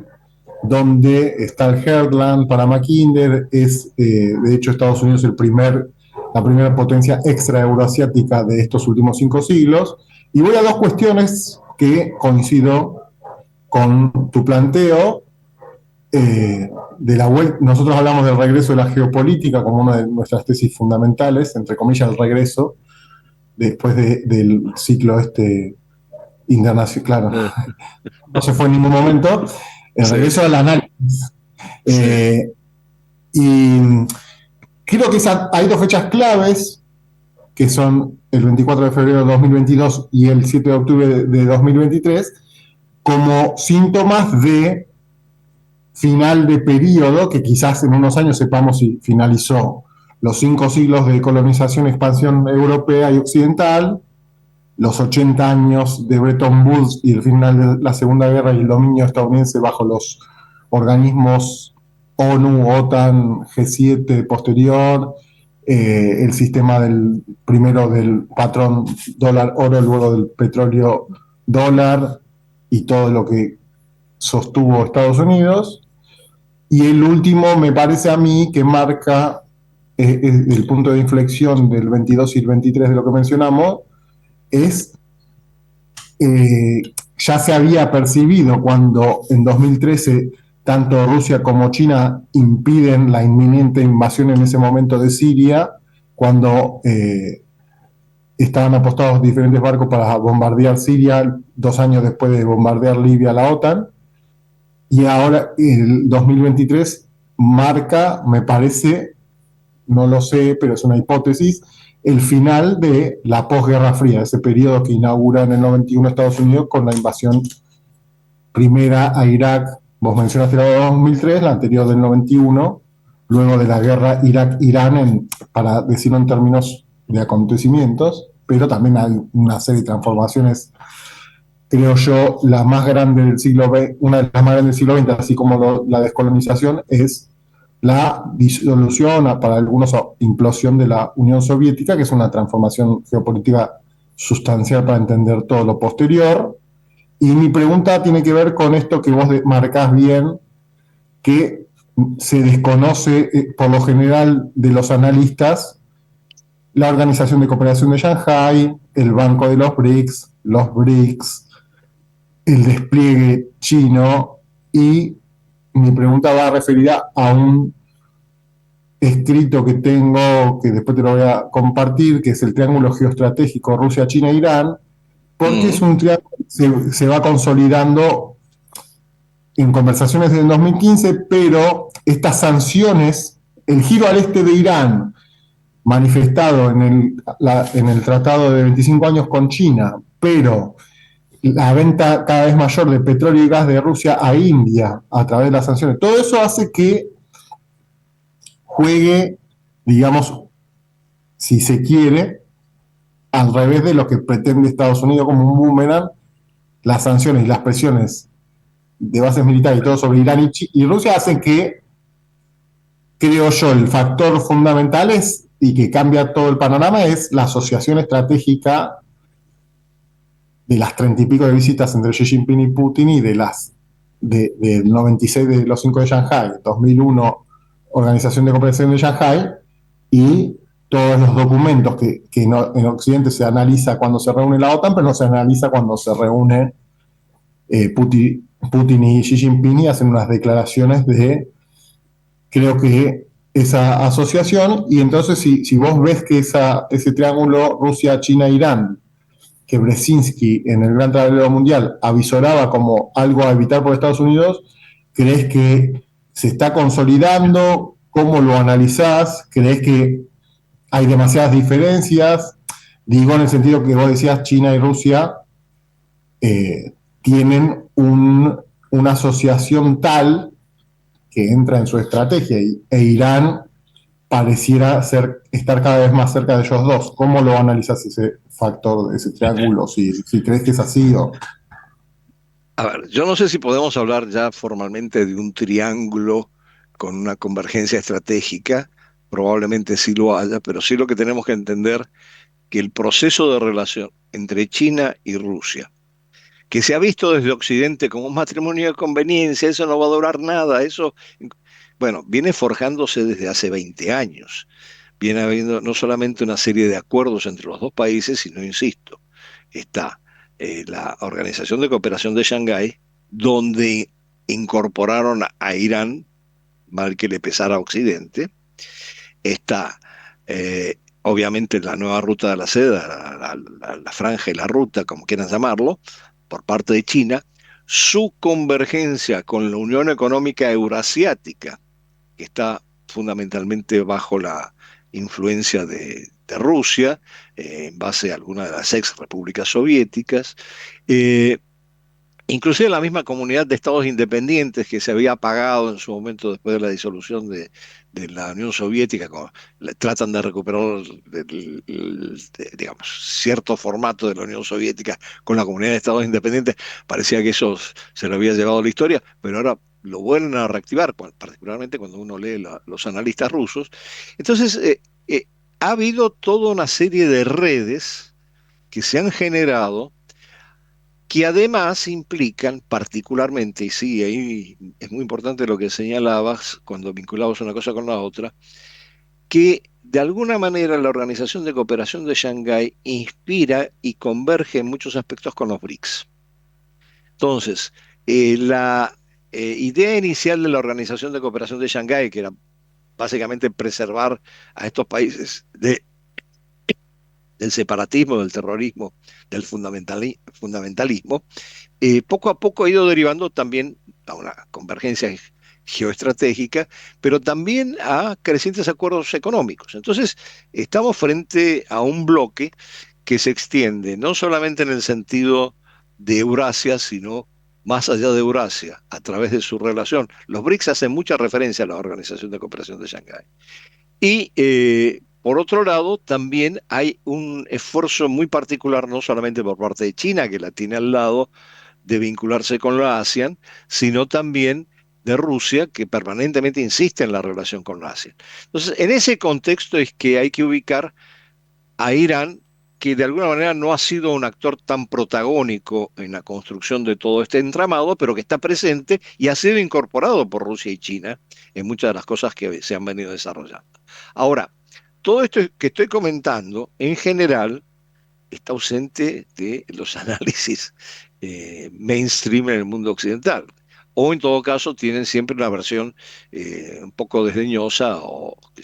donde está el Heartland para Mackinder. Es, de hecho, Estados Unidos la primera potencia extra euroasiática de estos últimos 5 siglos. Y voy a dos cuestiones que coincido con tu planteo. Nosotros hablamos del regreso de la geopolítica como una de nuestras tesis fundamentales, entre comillas, el regreso, después del ciclo internacional, claro, no se fue en ningún momento. El regreso al análisis. Y creo que hay dos fechas claves, que son el 24 de febrero de 2022 y el 7 de octubre de 2023, como síntomas de final de periodo, que quizás en unos años sepamos si finalizó los 5 siglos de colonización y expansión europea y occidental, los 80 años de Bretton Woods y el final de la Segunda Guerra y el dominio estadounidense bajo los organismos ONU, OTAN, G7 posterior, el sistema primero del patrón dólar-oro, luego del petróleo-dólar y todo lo que sostuvo Estados Unidos. Y el último, me parece a mí, que marca el punto de inflexión del 22 y el 23 de lo que mencionamos, ya se había percibido cuando en 2013 tanto Rusia como China impiden la inminente invasión en ese momento de Siria, cuando estaban apostados diferentes barcos para bombardear Siria 2 años después de bombardear Libia la OTAN. Y ahora el 2023 marca, me parece, no lo sé, pero es una hipótesis, el final de la posguerra fría, ese periodo que inaugura en el 91 Estados Unidos con la invasión primera a Irak. Vos mencionaste la de 2003, la anterior del 91, luego de la guerra Irak-Irán, para decirlo en términos de acontecimientos, pero también hay una serie de transformaciones, creo yo, la más grande del siglo XX, una de las más grandes del siglo XX, así como la descolonización, es la disolución, para algunos implosión de la Unión Soviética, que es una transformación geopolítica sustancial para entender todo lo posterior. Y mi pregunta tiene que ver con esto que vos marcás bien, que se desconoce por lo general de los analistas, la Organización de Cooperación de Shanghái, el Banco de los BRICS, el despliegue chino, y mi pregunta va referida a un escrito que tengo, que después te lo voy a compartir, que es el triángulo geoestratégico Rusia, China e Irán, porque es un triángulo que se va consolidando en conversaciones del 2015, pero estas sanciones, el giro al este de Irán, manifestado en el tratado de 25 años con China, pero la venta cada vez mayor de petróleo y gas de Rusia a India a través de las sanciones, todo eso hace que juegue, digamos, si se quiere, al revés de lo que pretende Estados Unidos como un boomerang. Las sanciones y las presiones de bases militares y todo sobre Irán y Rusia hacen que, creo yo, el factor fundamental es, y que cambia todo el panorama, es la asociación estratégica de las 30 y pico de visitas entre Xi Jinping y Putin, y del 96 de los 5 de Shanghái, 2001 Organización de Cooperación de Shanghái, y todos los documentos que en Occidente se analiza cuando se reúne la OTAN, pero no se analiza cuando se reúne Putin y Xi Jinping, y hacen unas declaraciones de, creo que, esa asociación. Y entonces si vos ves que ese triángulo Rusia, China, Irán, que Brzezinski en el Gran Tablero Mundial avisoraba como algo a evitar por Estados Unidos, ¿crees que se está consolidando? ¿Cómo lo analizás? ¿Crees que hay demasiadas diferencias? Digo, en el sentido que vos decías, China y Rusia tienen una asociación tal que entra en su estrategia, e Irán pareciera estar cada vez más cerca de ellos dos. ¿Cómo lo analizas ese factor, ese triángulo? Si crees que es así o... A ver, yo no sé si podemos hablar ya formalmente de un triángulo con una convergencia estratégica, probablemente sí lo haya, pero sí lo que tenemos que entender que el proceso de relación entre China y Rusia, que se ha visto desde Occidente como un matrimonio de conveniencia, eso no va a durar nada, eso, bueno, viene forjándose desde hace 20 años. Viene habiendo no solamente una serie de acuerdos entre los dos países, sino, insisto, está la Organización de Cooperación de Shanghái, donde incorporaron a Irán, mal que le pesara a Occidente. Está, obviamente, la nueva ruta de la seda, la franja y la ruta, como quieran llamarlo, por parte de China, su convergencia con la Unión Económica Eurasiática, que está fundamentalmente bajo la influencia de Rusia, en base a algunas de las ex repúblicas soviéticas, eh, inclusive la misma comunidad de estados independientes que se había apagado en su momento después de la disolución de la Unión Soviética, tratan de recuperar digamos, cierto formato de la Unión Soviética con la comunidad de estados independientes. Parecía que eso se lo había llevado a la historia, pero ahora lo vuelven a reactivar, particularmente cuando uno lee los analistas rusos. Entonces, ha habido toda una serie de redes que se han generado, que además implican particularmente, y sí, ahí es muy importante lo que señalabas cuando vinculabas una cosa con la otra, que de alguna manera la Organización de Cooperación de Shanghái inspira y converge en muchos aspectos con los BRICS. Entonces, idea inicial de la Organización de Cooperación de Shanghái, que era básicamente preservar a estos países del separatismo, del terrorismo, del fundamentalismo, poco a poco ha ido derivando también a una convergencia geoestratégica, pero también a crecientes acuerdos económicos. Entonces, estamos frente a un bloque que se extiende no solamente en el sentido de Eurasia, sino más allá de Eurasia, a través de su relación. Los BRICS hacen mucha referencia a la Organización de Cooperación de Shanghái. Y por otro lado, también hay un esfuerzo muy particular, no solamente por parte de China, que la tiene al lado, de vincularse con la ASEAN, sino también de Rusia, que permanentemente insiste en la relación con la ASEAN. Entonces, en ese contexto es que hay que ubicar a Irán, que de alguna manera no ha sido un actor tan protagónico en la construcción de todo este entramado, pero que está presente y ha sido incorporado por Rusia y China en muchas de las cosas que se han venido desarrollando. Ahora, todo esto que estoy comentando, en general, está ausente de los análisis mainstream en el mundo occidental. O en todo caso tienen siempre una versión un poco desdeñosa o que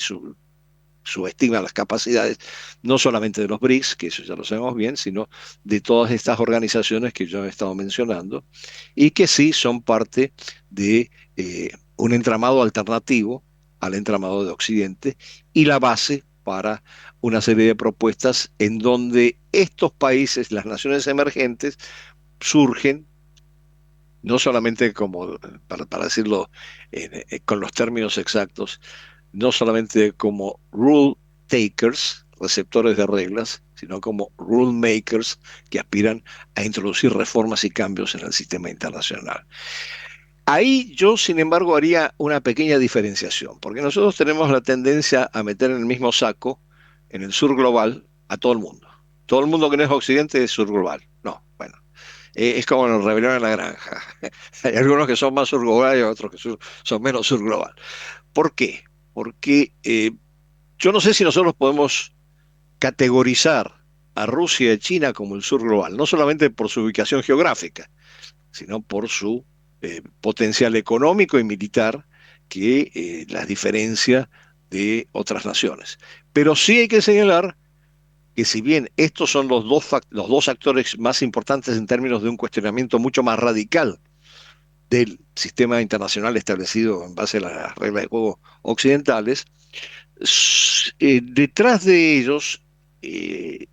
subestima las capacidades, no solamente de los BRICS, que eso ya lo sabemos bien, sino de todas estas organizaciones que yo he estado mencionando, y que sí son parte de un entramado alternativo al entramado de Occidente y la base para una serie de propuestas en donde estos países, las naciones emergentes, surgen no solamente como, para decirlo con los términos exactos, no solamente como rule takers, receptores de reglas, sino como rule makers que aspiran a introducir reformas y cambios en el sistema internacional. Ahí yo, sin embargo, haría una pequeña diferenciación, porque nosotros tenemos la tendencia a meter en el mismo saco, en el sur global, a todo el mundo. Todo el mundo que no es occidente es sur global. No, bueno, es como en la rebelión en la granja. Hay algunos que son más sur global y otros que son menos sur global. ¿Por qué? Porque yo no sé si nosotros podemos categorizar a Rusia y China como el sur global, no solamente por su ubicación geográfica, sino por su potencial económico y militar que las diferencia de otras naciones. Pero sí hay que señalar que si bien estos son los dos actores más importantes en términos de un cuestionamiento mucho más radical del sistema internacional establecido en base a las reglas de juego occidentales, detrás de ellos eh,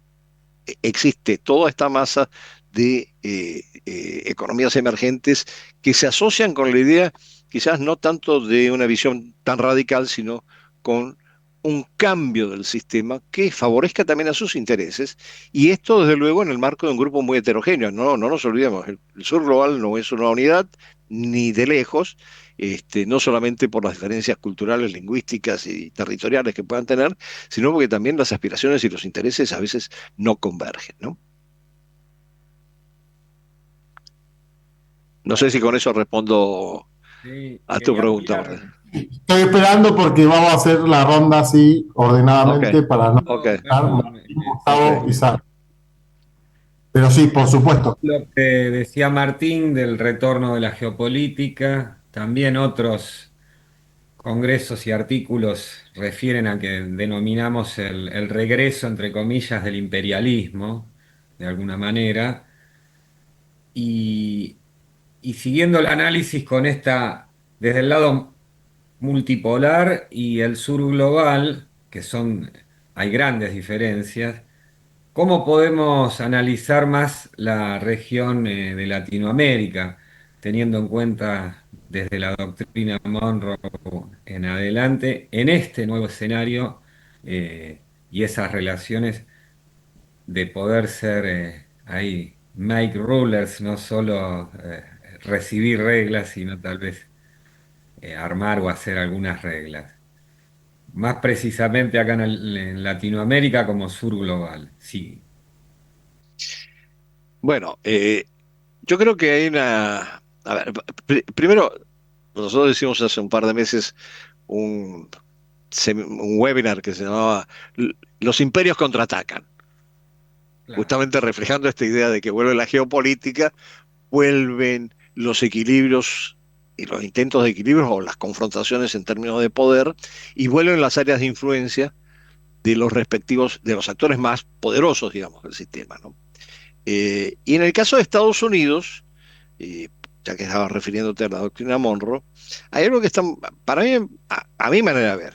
existe toda esta masa de economías emergentes que se asocian con la idea quizás no tanto de una visión tan radical, sino con un cambio del sistema que favorezca también a sus intereses, y esto desde luego en el marco de un grupo muy heterogéneo. No, no nos olvidemos, el sur global no es una unidad ni de lejos, no solamente por las diferencias culturales, lingüísticas y territoriales que puedan tener, sino porque también las aspiraciones y los intereses a veces no convergen, ¿no? No sé si con eso respondo Sí, a tu quería pregunta, Martín. ampliar. Estoy esperando porque vamos a hacer la ronda así Ok, ordenadamente para no ok, No, estar perdón, Martín, ok. Gustavo y Sara. Pero sí, por supuesto. lo que decía Martín del retorno de la geopolítica, también otros congresos y artículos refieren a que denominamos el regreso, entre comillas, del imperialismo, de alguna manera, y, y siguiendo el análisis con desde el lado multipolar y el sur global, hay grandes diferencias. ¿Cómo podemos analizar más la región de Latinoamérica, teniendo en cuenta desde la doctrina Monroe en adelante, en este nuevo escenario y esas relaciones de poder ser ahí, make rulers, no solo recibir reglas, sino tal vez armar o hacer algunas reglas? Más precisamente acá en Latinoamérica como sur global, sí. Bueno, yo creo que hay una... A ver, primero, nosotros hicimos hace un par de meses un, un webinar que se llamaba Los imperios contraatacan, Claro. justamente reflejando esta idea de que vuelve la geopolítica, vuelven los equilibrios y los intentos de equilibrio o las confrontaciones en términos de poder, y vuelven las áreas de influencia de los respectivos, de los actores más poderosos, digamos, del sistema, ¿no? Y en el caso de Estados Unidos, eh, ya que estabas refiriéndote a la doctrina Monroe, hay algo que está, para mí, a mi manera de ver,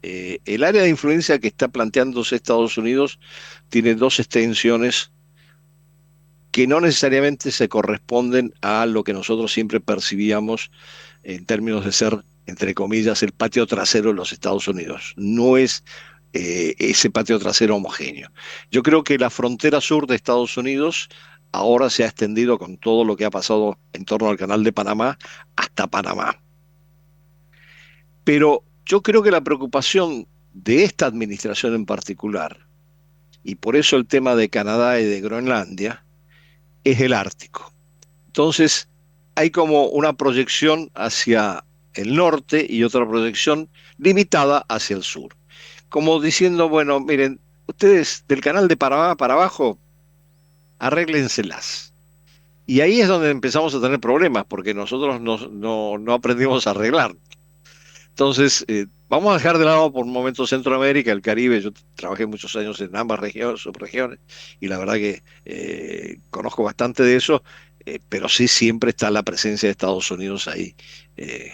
el área de influencia que está planteándose Estados Unidos tiene dos extensiones que no necesariamente se corresponden a lo que nosotros siempre percibíamos en términos de ser, entre comillas, el patio trasero de los Estados Unidos. No es ese patio trasero homogéneo. Yo creo que la frontera sur de Estados Unidos ahora se ha extendido con todo lo que ha pasado en torno al Canal de Panamá hasta Panamá. Pero yo creo que la preocupación de esta administración en particular, y por eso el tema de Canadá y de Groenlandia, es el Ártico. Entonces, hay como una proyección hacia el norte y otra proyección limitada hacia el sur. Como diciendo, bueno, miren, ustedes del canal de Panamá para abajo, arréglenselas. Y ahí es donde empezamos a tener problemas, porque nosotros no aprendimos a arreglar. Entonces, vamos a dejar de lado por un momento Centroamérica, el Caribe. Yo trabajé muchos años en ambas regiones, subregiones, y la verdad que conozco bastante de eso, pero sí siempre está la presencia de Estados Unidos ahí, eh,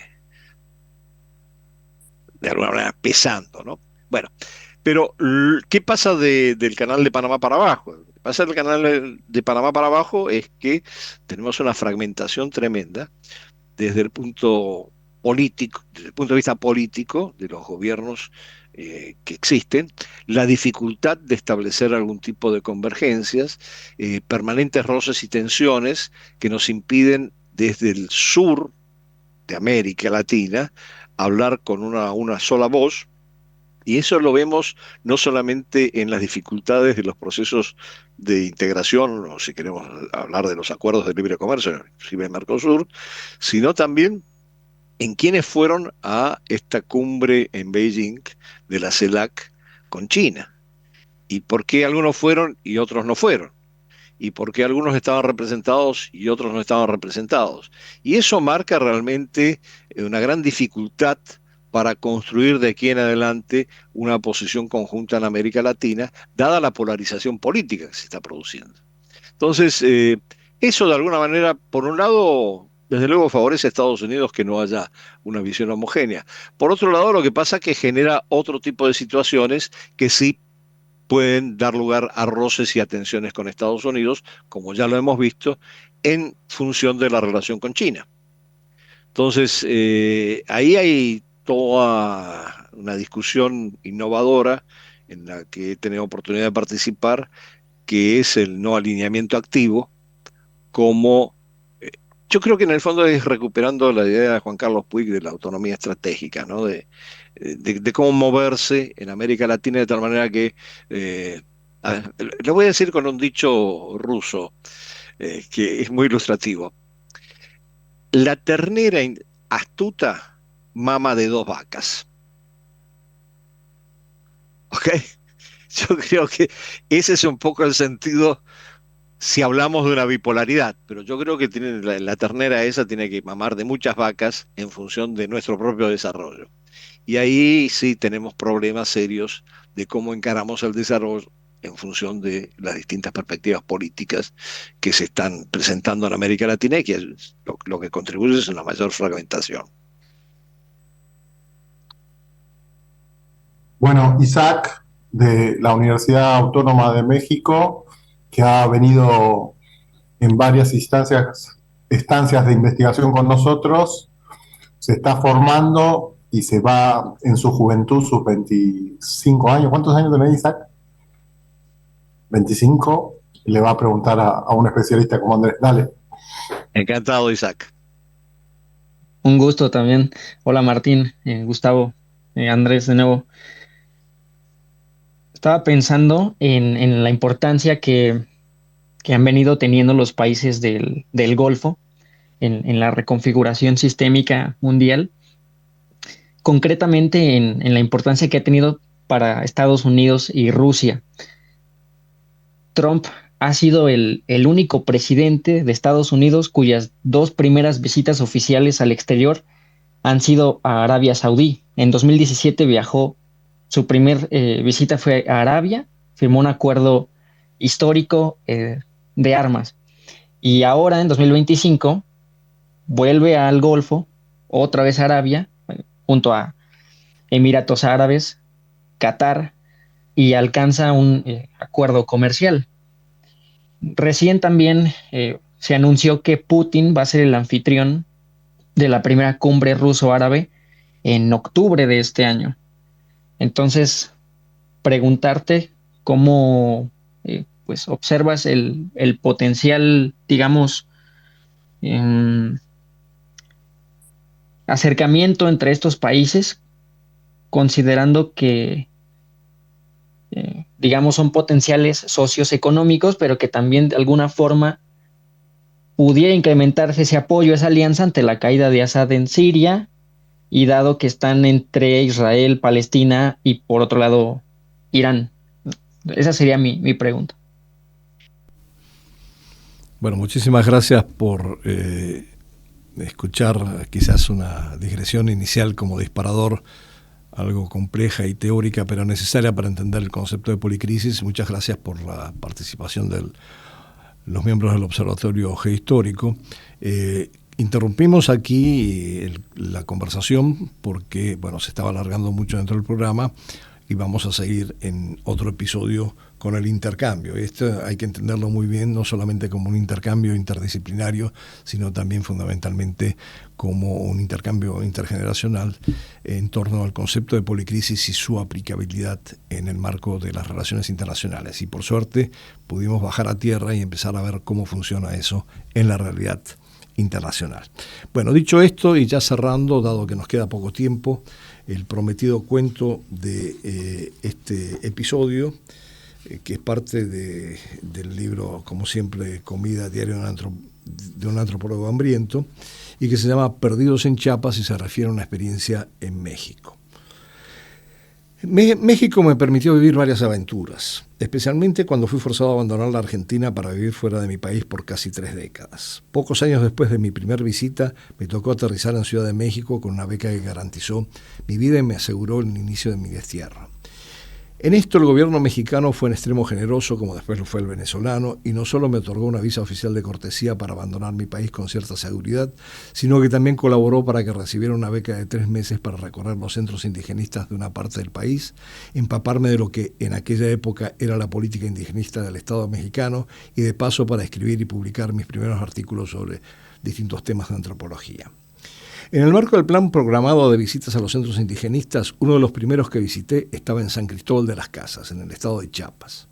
de alguna manera pesando, ¿no? Bueno, pero ¿qué pasa del canal de Panamá para abajo? Lo que pasa del canal de Panamá para abajo es que tenemos una fragmentación tremenda desde el punto político, desde el punto de vista político de los gobiernos que existen, la dificultad de establecer algún tipo de convergencias, permanentes roces y tensiones que nos impiden desde el sur de América Latina hablar con una sola voz. Y eso lo vemos no solamente en las dificultades de los procesos de integración, o si queremos hablar de los acuerdos de libre comercio, inclusive en Mercosur, sino también en quienes fueron a esta cumbre en Beijing de la CELAC con China. Y por qué algunos fueron y otros no fueron. Y por qué algunos estaban representados y otros no estaban representados. Y eso marca realmente una gran dificultad para construir de aquí en adelante una posición conjunta en América Latina, dada la polarización política que se está produciendo. Entonces, eso de alguna manera, por un lado, desde luego favorece a Estados Unidos que no haya una visión homogénea. Por otro lado, lo que pasa es que genera otro tipo de situaciones que sí pueden dar lugar a roces y a tensiones con Estados Unidos, como ya lo hemos visto, en función de la relación con China. Entonces, ahí hay toda una discusión innovadora en la que he tenido oportunidad de participar, que es el no alineamiento activo, como yo creo que en el fondo es recuperando la idea de Juan Carlos Puig de la autonomía estratégica, ¿no? De cómo moverse en América Latina de tal manera que, lo voy a decir con un dicho ruso, que es muy ilustrativo. La ternera astuta mama de dos vacas. ¿Ok? Yo creo que ese es un poco el sentido si hablamos de una bipolaridad, pero yo creo que la ternera esa tiene que mamar de muchas vacas en función de nuestro propio desarrollo. Y ahí sí tenemos problemas serios de cómo encaramos el desarrollo en función de las distintas perspectivas políticas que se están presentando en América Latina y que lo que contribuye es una mayor fragmentación. Bueno, Isaac, de la Universidad Autónoma de México, que ha venido en varias estancias de investigación con nosotros, se está formando y se va en su juventud, sus 25 años. ¿Cuántos años tenés, Isaac? 25. Y le va a preguntar a un especialista como Andrés. Dale. Encantado, Isaac. Un gusto también. Hola Martín, Gustavo, Andrés de nuevo. Estaba pensando en la importancia que han venido teniendo los países del Golfo en la reconfiguración sistémica mundial, concretamente en la importancia que ha tenido para Estados Unidos y Rusia. Trump ha sido el único presidente de Estados Unidos cuyas 2 primeras visitas oficiales al exterior han sido a Arabia Saudí. En 2017 viajó, su primer visita fue a Arabia, firmó un acuerdo histórico de armas. Y ahora, en 2025, vuelve al Golfo, otra vez a Arabia, junto a Emiratos Árabes, Qatar, y alcanza un acuerdo comercial. Recién también se anunció que Putin va a ser el anfitrión de la primera cumbre ruso-árabe en octubre de este año. Entonces, preguntarte cómo pues observas el potencial, digamos, acercamiento entre estos países, considerando que, digamos, son potenciales socios económicos, pero que también de alguna forma pudiera incrementarse ese apoyo, esa alianza ante la caída de Assad en Siria, y dado que están entre Israel, Palestina y por otro lado Irán. Esa sería mi pregunta. Bueno, muchísimas gracias por escuchar quizás una digresión inicial como disparador, algo compleja y teórica, pero necesaria para entender el concepto de policrisis. Muchas gracias por la participación de los miembros del Observatorio Geohistórico. Interrumpimos aquí la conversación porque, bueno, se estaba alargando mucho dentro del programa y vamos a seguir en otro episodio con el intercambio. Esto hay que entenderlo muy bien, no solamente como un intercambio interdisciplinario, sino también fundamentalmente como un intercambio intergeneracional en torno al concepto de policrisis y su aplicabilidad en el marco de las relaciones internacionales. Y por suerte pudimos bajar a tierra y empezar a ver cómo funciona eso en la realidad internacional. Bueno, dicho esto y ya cerrando, dado que nos queda poco tiempo, el prometido cuento de este episodio, que es parte del libro, como siempre, Comida diaria de un antropólogo hambriento, y que se llama Perdidos en Chiapas y se refiere a una experiencia en México. México me permitió vivir varias aventuras, especialmente cuando fui forzado a abandonar la Argentina para vivir fuera de mi país por casi 3 décadas. Pocos años después de mi primer visita, me tocó aterrizar en Ciudad de México con una beca que garantizó mi vida y me aseguró el inicio de mi destierro. En esto el gobierno mexicano fue en extremo generoso, como después lo fue el venezolano, y no solo me otorgó una visa oficial de cortesía para abandonar mi país con cierta seguridad, sino que también colaboró para que recibiera una beca de 3 meses para recorrer los centros indigenistas de una parte del país, empaparme de lo que en aquella época era la política indigenista del Estado mexicano y de paso para escribir y publicar mis primeros artículos sobre distintos temas de antropología. En el marco del plan programado de visitas a los centros indigenistas, uno de los primeros que visité estaba en San Cristóbal de las Casas, en el estado de Chiapas.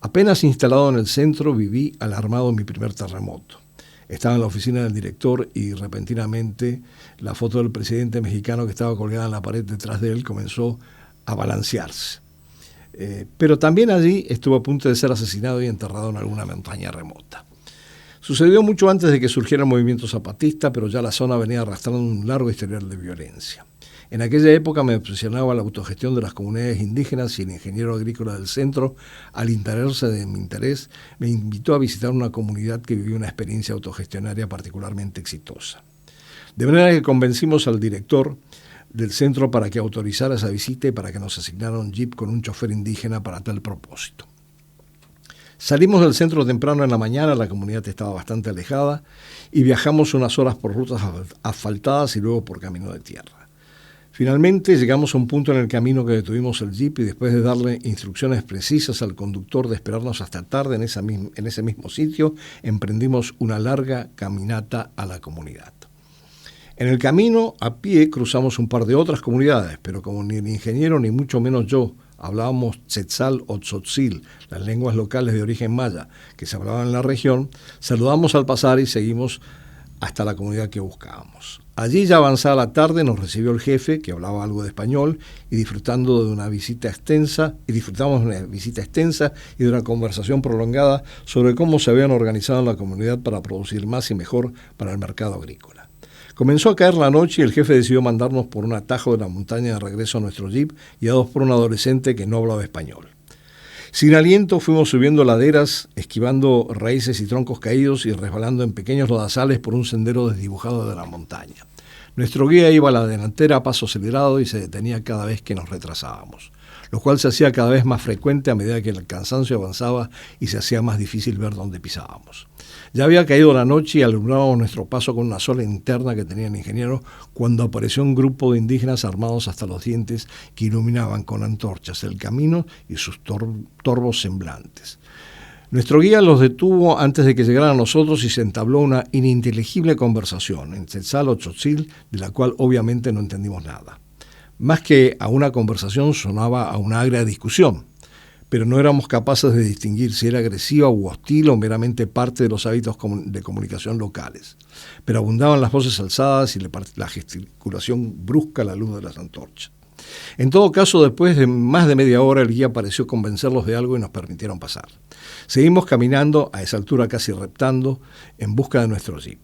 Apenas instalado en el centro, viví alarmado mi primer terremoto. Estaba en la oficina del director y repentinamente la foto del presidente mexicano que estaba colgada en la pared detrás de él comenzó a balancearse. Pero también allí estuvo a punto de ser asesinado y enterrado en alguna montaña remota. Sucedió mucho antes de que surgiera el movimiento zapatista, pero ya la zona venía arrastrando un largo historial de violencia. En aquella época me obsesionaba la autogestión de las comunidades indígenas y el ingeniero agrícola del centro, al enterarse de mi interés, me invitó a visitar una comunidad que vivía una experiencia autogestionaria particularmente exitosa. De manera que convencimos al director del centro para que autorizara esa visita y para que nos asignara un jeep con un chofer indígena para tal propósito. Salimos del centro temprano en la mañana, la comunidad estaba bastante alejada, y viajamos unas horas por rutas asfaltadas y luego por camino de tierra. Finalmente llegamos a un punto en el camino que detuvimos el jeep y después de darle instrucciones precisas al conductor de esperarnos hasta tarde en ese mismo sitio, emprendimos una larga caminata a la comunidad. En el camino, a pie, cruzamos un par de otras comunidades, pero como ni el ingeniero ni mucho menos yo hablábamos tzetzal o tzotzil, las lenguas locales de origen maya que se hablaban en la región, saludamos al pasar y seguimos hasta la comunidad que buscábamos. Allí, ya avanzada la tarde, nos recibió el jefe, que hablaba algo de español, y disfrutamos de una visita extensa y de una conversación prolongada sobre cómo se habían organizado en la comunidad para producir más y mejor para el mercado agrícola. Comenzó a caer la noche y el jefe decidió mandarnos por un atajo de la montaña de regreso a nuestro jeep, guiados por un adolescente que no hablaba español. Sin aliento fuimos subiendo laderas, esquivando raíces y troncos caídos y resbalando en pequeños lodazales por un sendero desdibujado de la montaña. Nuestro guía iba a la delantera a paso acelerado y se detenía cada vez que nos retrasábamos, lo cual se hacía cada vez más frecuente a medida que el cansancio avanzaba y se hacía más difícil ver dónde pisábamos. Ya había caído la noche y alumbrábamos nuestro paso con una sola linterna que tenía el ingeniero cuando apareció un grupo de indígenas armados hasta los dientes que iluminaban con antorchas el camino y sus torvos semblantes. Nuestro guía los detuvo antes de que llegaran a nosotros y se entabló una ininteligible conversación en tzetzal o tzotzil, de la cual obviamente no entendimos nada. Más que a una conversación sonaba a una agria discusión, pero no éramos capaces de distinguir si era agresiva u hostil o meramente parte de los hábitos de comunicación locales. Pero abundaban las voces alzadas y la gesticulación brusca a la luz de las antorchas. En todo caso, después de más de media hora, el guía pareció convencerlos de algo y nos permitieron pasar. Seguimos caminando, a esa altura casi reptando, en busca de nuestro jeep.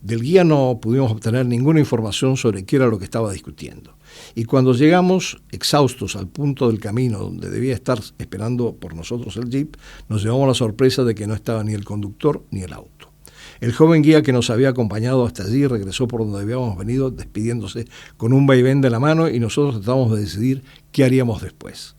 Del guía no pudimos obtener ninguna información sobre qué era lo que estaba discutiendo. Y cuando llegamos, exhaustos al punto del camino donde debía estar esperando por nosotros el jeep, nos llevamos la sorpresa de que no estaba ni el conductor ni el auto. El joven guía que nos había acompañado hasta allí regresó por donde habíamos venido, despidiéndose con un vaivén de la mano, y nosotros tratamos de decidir qué haríamos después.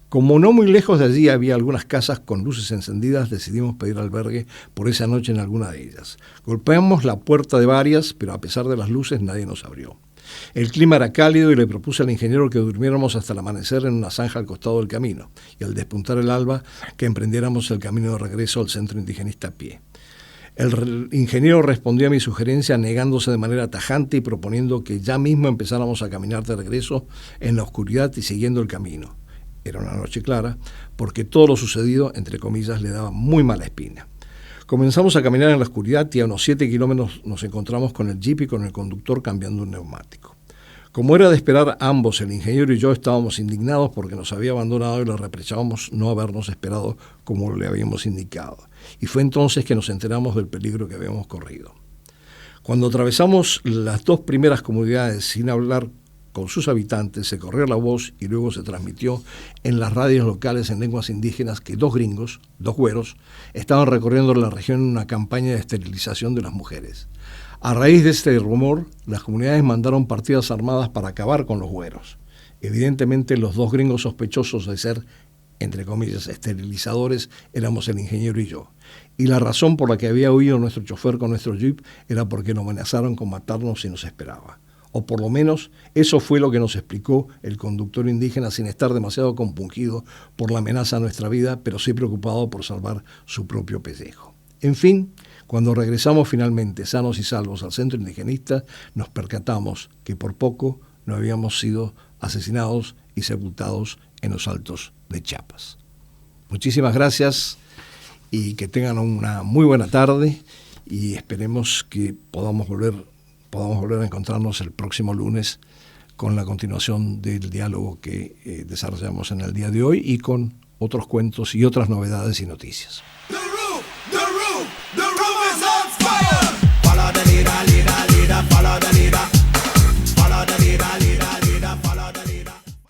Como no muy lejos de allí había algunas casas con luces encendidas, decidimos pedir albergue por esa noche en alguna de ellas. Golpeamos la puerta de varias, pero a pesar de las luces nadie nos abrió. El clima era cálido y le propuse al ingeniero que durmiéramos hasta el amanecer en una zanja al costado del camino, y al despuntar el alba que emprendiéramos el camino de regreso al centro indigenista a pie. El ingeniero respondió a mi sugerencia negándose de manera tajante y proponiendo que ya mismo empezáramos a caminar de regreso en la oscuridad y siguiendo el camino. Era una noche clara, porque todo lo sucedido, entre comillas, le daba muy mala espina. Comenzamos a caminar en la oscuridad y a unos 7 kilómetros nos encontramos con el jeep y con el conductor cambiando un neumático. Como era de esperar, ambos, el ingeniero y yo, estábamos indignados porque nos había abandonado y le reprochábamos no habernos esperado como le habíamos indicado. Y fue entonces que nos enteramos del peligro que habíamos corrido. Cuando atravesamos las 2 primeras comunidades sin hablar con sus habitantes, se corrió la voz y luego se transmitió en las radios locales en lenguas indígenas que 2 gringos, 2 güeros, estaban recorriendo la región en una campaña de esterilización de las mujeres. A raíz de este rumor, las comunidades mandaron partidas armadas para acabar con los güeros. Evidentemente, los 2 gringos sospechosos de ser, entre comillas, esterilizadores, éramos el ingeniero y yo. Y la razón por la que había huido nuestro chofer con nuestro jeep era porque nos amenazaron con matarnos si nos esperaba. O por lo menos eso fue lo que nos explicó el conductor indígena, sin estar demasiado compungido por la amenaza a nuestra vida, pero sí preocupado por salvar su propio pellejo. En fin, cuando regresamos finalmente sanos y salvos al centro indigenista, nos percatamos que por poco no habíamos sido asesinados y sepultados en los altos de Chiapas. Muchísimas gracias y que tengan una muy buena tarde, y esperemos que podamos volver a encontrarnos el próximo lunes con la continuación del diálogo que desarrollamos en el día de hoy y con otros cuentos y otras novedades y noticias. The room is on